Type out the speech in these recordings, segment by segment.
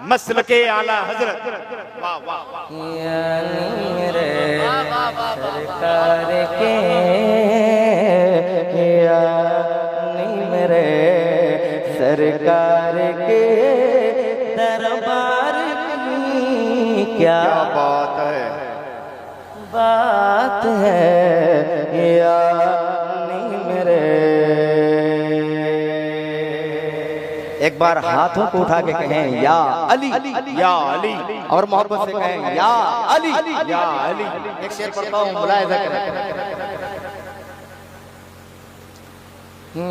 मसलके आला हजरत वाह वाह वाह यानी मेरे सरकार के यानी मेरे सरकार के दरबार की क्या बात है यानी मेरे। एक बार हाथों को उठा के कहें या अली या अली और मोहब्बत से कहें या अली या अली। एक शेर पढ़ता हूँ, मुलाहिजा करें।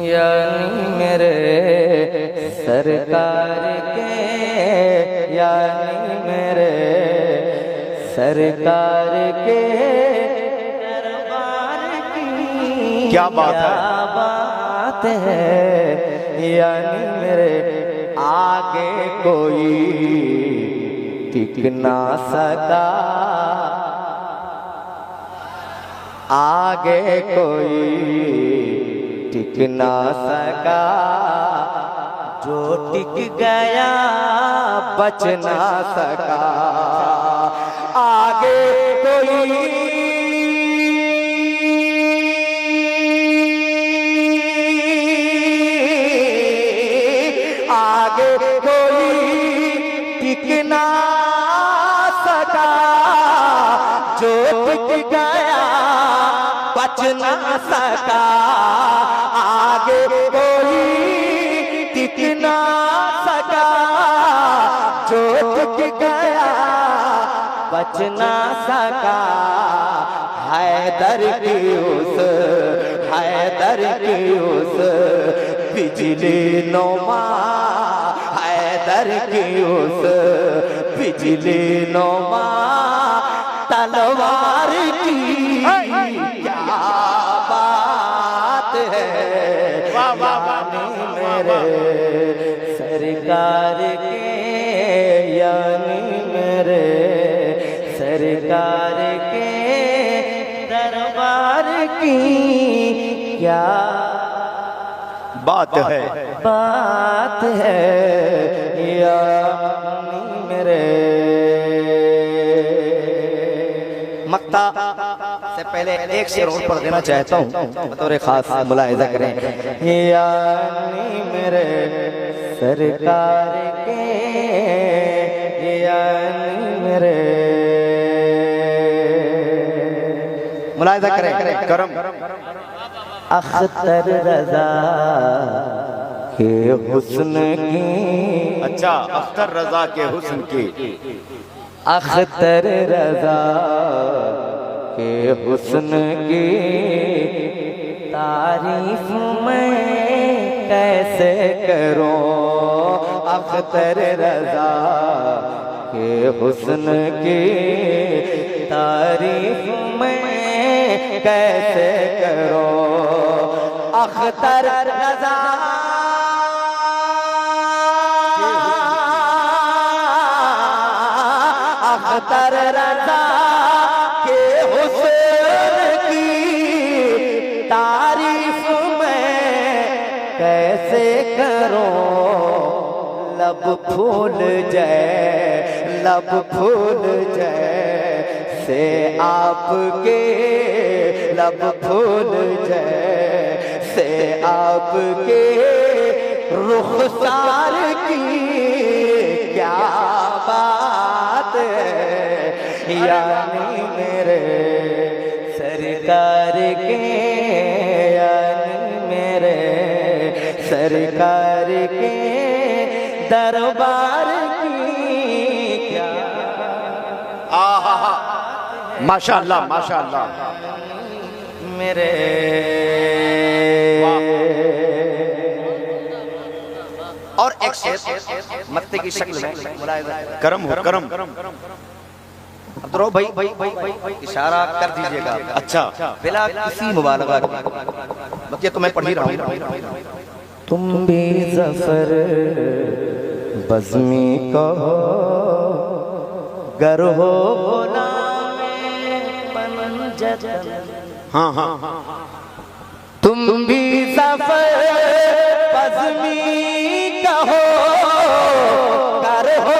यानी मेरे सरकार के यानी मेरे सरकार के दरबार की क्या बात है? क्या बात है यानी मेरे आगे कोई टिक ना सका आगे कोई टिक ना सका जो टिक गया बच ना सका आगे कोई आगे कोई टिक ना सका जो टिक गया बच ना सका आगे कोई टिक ना सका जो टिक गया बच ना सका हैदर की उस बिजली नुमा हैदर की उस बिजली नुमा तलवार की क्या बात है वाह वाह वाह मेरे सरकार के यानी मेरे सरकार के दरबार की क्या बात है। बात है यानी मेरे। मक्ता से पहले एक शेर और पढ़ देना चाहता हूँ, बतौर खास मुलाहिजा करें। यानी मेरे सरकार के यानी मेरे मुलाहिजा करें करम अख्तर रजा के हुस्न की अच्छा, अख्तर रजा के हुस्न की अख्तर रजा के हुस्न की तारीफ मैं कैसे करूं अख्तर रजा के हुस्न की तारीफ मैं कैसे करूं अख्तर रजा अख्तर रजा के हुस्न की तारीफ मैं कैसे करूं लब फूल जाए से आपके लब फूल जाए से आपके रुखसार की क्या बात है यानी मेरे सरकार के यानी मेरे सरकार के दरबार की क्या माशाअल्लाह माशाअल्लाह। मेरे और एक शेर मत्ते की शक्ल में मुलाहिजा करम हो करम। अब्दुर्रऊफ भाई इशारा कर दीजिएगा। अच्छा, बिला किसी मुबालगा के तो मैं पढ़ ही रहा हूँ। तुम भी ज़फ़र बज़्मी कहो गर हो गुलामे पंजतन। हाँ हाँ, तुम भी ज़फ़र बज़्मी कहो गर हो